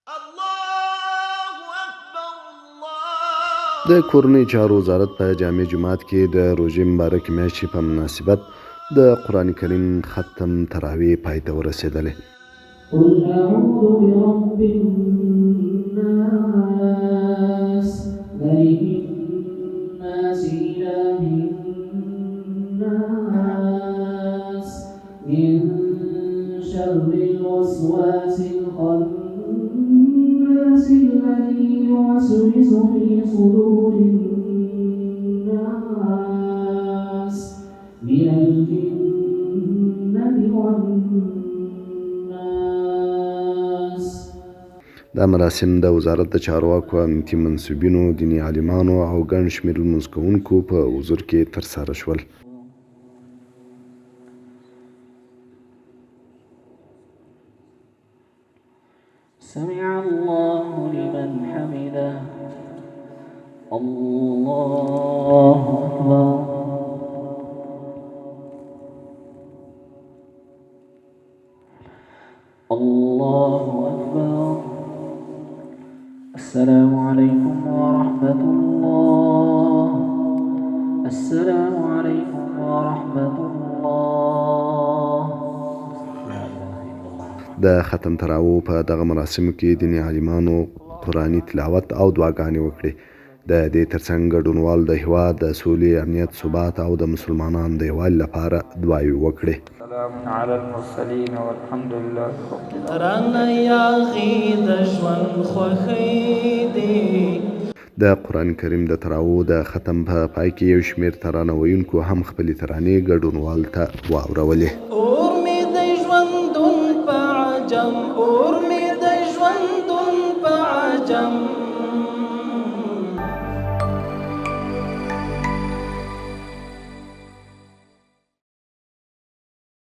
د کورنۍ چارو وزارت په جامع جومات کې د روژې مبارکې میاشتې په مناسبت د قرآن کریم ختم تراویح پای ته ورسېدلې. قل أعوذ برب الناس ملك الناس إله الناس من شر الوسواس الخناس الذي يوسوس في صدور الناس من الجنة والناس. دا مراسم د وزارت د چارواکو، امنیتي منصبینو، دیني عالمانو او ګڼ شمېر لمونځ کوونکو په حضور کې ترسره شول. سمع الله لمن حمده. الله أكبر. الله أكبر. السلام عليكم ورحمة الله. السلام عليكم ورحمة الله. د ختم تراویح په دغه مراسمو کې دیني عالمانو قرآني تلاوت او دعاګانې وکړې. د دې ترڅنګ ګډونوالو د هېواد د سولې، امنیت، ثبات او د مسلمانانو د یووالي لپاره دعاوې وکړې. سلام علی المرسلین والحمد لله رب د قرآن کریم د تراویح د ختم په پای کې یو شمېر ترانه ویونکو هم خپلې ترانې ګډونوالو ته واورولې. اور می د ژوندون په عجم اور می